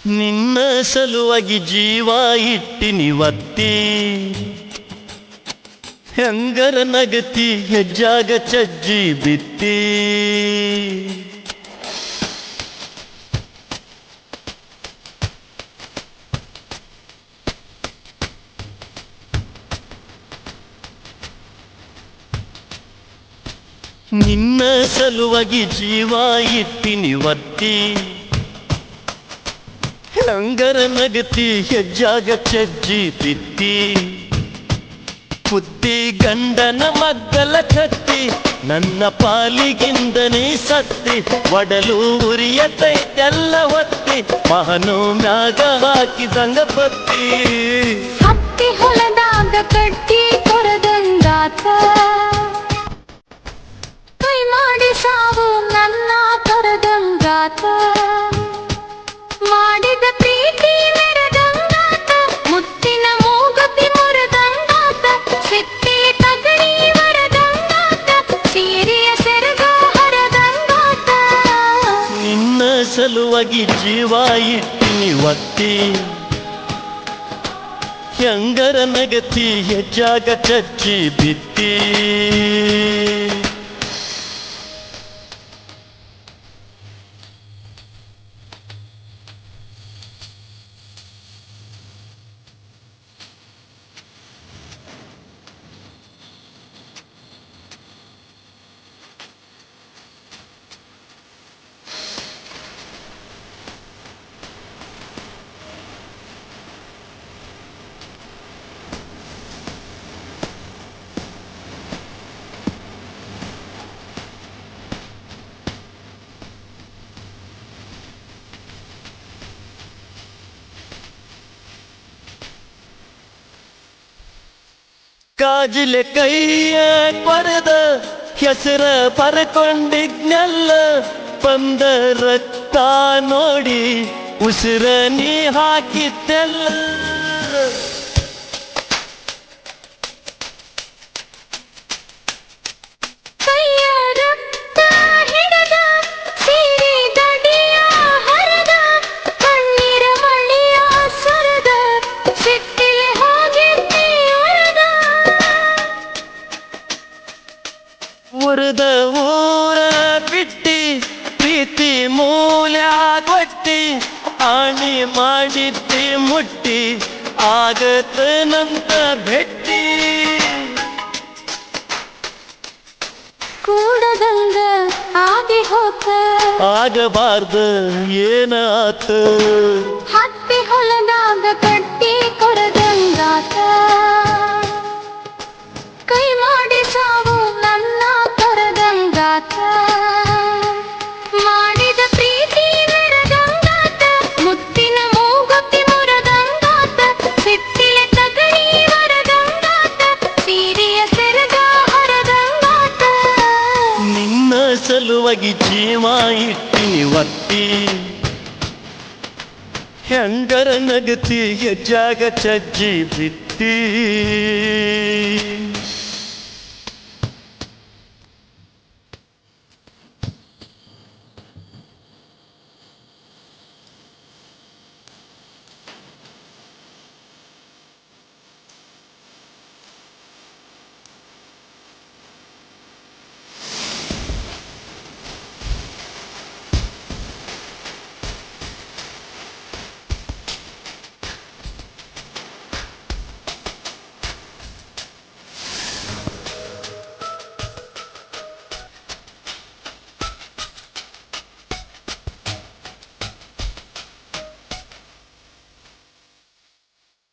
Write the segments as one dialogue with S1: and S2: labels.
S1: ನಿನ್ನ ಸಲುವಾಗಿ ಜೀವ ಇಟ್ಟಿನಿ ಒತ್ತಿ, ಹೆಂಗರ ನಗತಿ ಹೆಜ್ಜಾಗ ಚಜ್ಜಿ ಬಿತ್ತಿ. ನಿನ್ನ ಸಲುವಾಗಿ ಜೀವ ಇಟ್ಟಿನಿ ಒತ್ತಿ, ಹೆಂಗರ ನಗತಿ ಹೆಜ್ಜಾಗ ಚಜ್ಜಿ ಬಿತ್ತಿ. ಬುದ್ಧಿ ಗಂಡನ ಮಗ್ಗಲ ಕತ್ತಿ, ನನ್ನ ಪಾಲಿಗಿಂದನೇ ಸತ್ತಿ. ಒಡಲು ಉರಿಯತೈತೆಲ್ಲ ಹೊತ್ತಿ, ಮಹನು ಮ್ಯಾಗ ಹಾಕಿದಂಗ ಬತ್ತಿ.
S2: ಹತ್ತಿ ಹೊಲದಾಗ ಕಟ್ಟಿ ಕೊರದಂಗಾತ, ಕೈ ಮಾಡಿ ಸಾವು ನನ್ನ ತೊರದಂಗಾತ. ಮಾಡಿದ ಪ್ರೀತಿ ಮೆರೆದಂಗಾತ, ಮುತ್ತಿನ ಮೂಗುತಿ ಮುರಿದಂಗಾತ. ಸಿತ್ತಿ ತಗಣಿ ವರದಂಗಾತ, ಸೀರೆಯ ಸೆರಗ ಹರದಂಗಾತ.
S1: ನಿನ್ನ ಸಲುವಾಗಿ ಜೀವ ಇಟ್ಟಿನಿ ಒತ್ತಿ, ಹೆಂಗರ ನಗತಿ ಹೆಜ್ಜಾಗ ಚಚ್ಚಿ ಬಿತ್ತಿ. ಕಾಜಿಲೆ ಕೈಯ ಕೊರೆದ ಹೆಸರ ಬರ್ಕೊಂಡಿದ್ನೆಲ್ಲ, ಬಂದ ರಕ್ತ ನೋಡಿ ಉಸಿರ ನೀ ಹಾಕಿದ್ದೆಲ್ಲ.
S2: ಕೈಯ ರಕ್ತ ಹಿಡಿದ ಸೀರೆ ದಡಿಯ ಹರದ, ಕಣ್ಣೀರ ಮಳೆಯ ಸರದ, ಸಿಟ್ಟಿಗೆ ಹೋಗಿದ್ದಿ ಹೊರದ.
S1: ಉರದ ಊರ ಬಿಟ್ಟಿ, ಪ್ರೀತಿ ಮೂಲ್ಯ ಕೊಟ್ಟಿ. ಆಣಿ ಮಾಡಿದ್ದಿ ಮುಟ್ಟಿ, ಆಗತ ನಂತ ಭೆಟ್ಟಿ.
S2: ಕೂಡದಂಗ ಆಗಿ ಹೋತ,
S1: ಆಗಬಾರ್ದ ಏನ ಆತ.
S2: ಹತ್ತಿ ಹೊಲದಾಗ ಕಟ್ಟಿ ಕೊರದಂಗಾತ, ಕೈ ಮಾಡಿ ಸಾವು ನನ್ನ ತೊರದಂಗಾತ. ಮಾಡಿದ ಪ್ರೀತಿ ಮೆರೆದಂಗಾತ, ಮುತ್ತಿನ ಮೂಗುತಿ ಮುರಿದಂಗಾತ. ಸಿಟ್ಟಿಲೆ ತಗಣಿ ವರದಂಗಾತ, ಸೀರೆಯ ಸೆರಗ ಹರದಂಗಾತ.
S1: ನಿನ್ನ ಸಲುವಾಗಿ ಜೀವ ಇಟ್ಟಿನಿ ಒತ್ತಿ, ಹೆಂಗರ ನಗತಿ ಹೆಜ್ಜಾಗ ಚಜ್ಜಿ ಬಿತ್ತಿ.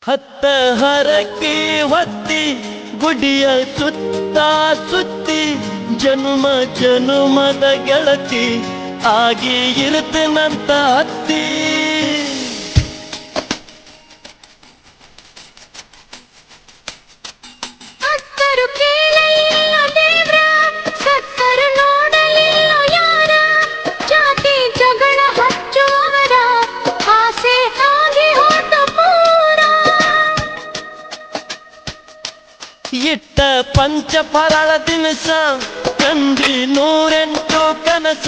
S1: ಹತ್ತ ಹರಕೆ ಹೊತ್ತಿ, ಗುಡಿಯ ಸುತ್ತ ಸುತ್ತಿ. ಜನುಮ ಜನುಮದ ಗೆಳತಿ ಆಗಿ ಇರುತ್ತನಂತ ಹತ್ತಿ.
S2: ಅತ್ತರು ಕೇಳಲಿಲ್ಲ ದೇವ್ರ, ಸತ್ತರು ನೋಡಲಿಲ್ಲ ಯಾರ. ಜಾತಿ ಜಗಳ ಹಚ್ಚುವವರ ಆಸೆ ಆಗಿ ಹೋದ ಪೂರ.
S1: ಇಟ್ಟ ಪಂಚ ಫರಾಳ ದಿನಸ, ಕಂಡಿ 108 ಕನಸ.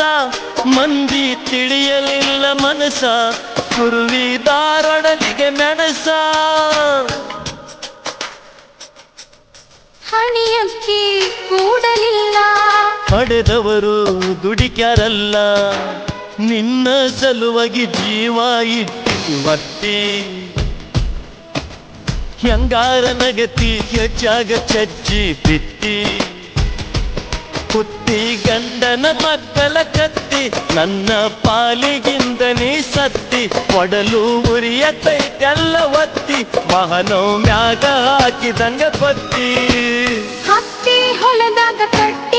S1: ಮಂದಿ ತಿಳಿಯಲಿಲ್ಲ ಮನಸ, ತುರುವಿದಾರೊಡಲಿಗೆ ಮೆಣಸ
S2: ಹಣಿಯಕ್ಕಿ ಕೂಡಲಿಲ್ಲ
S1: ಪಡೆದವರು ದುಡಿಕ್ಯಾರಲ್ಲ ನಿನ್ನ ಸಲುವಾಗಿ ಜೀವ ಇಟ್ಟು ಮತ್ತಿ ಹೆಂಗಾರ ನಗತಿ ಹೆಚ್ಚಾಗ ಚಚ್ಚಿ ಬಿತ್ತಿ ಕುತ್ತಿ ಗಂಡನ ಮಕ್ಕಳ ಕತ್ತಿ ನನ್ನ ಪಾಲಿಗಿಂದ ನೀ ಸತ್ತಿ ಒಡಲು ಉರಿಯತೈತೆಲ್ಲ ಒತ್ತಿ ಮಹನೋ ಮ್ಯಾಗ ಹಾಕಿದಂಗ ಬತ್ತಿ
S2: ಹತ್ತಿ ಹೊಲದಾಗ ಕಟ್ಟಿ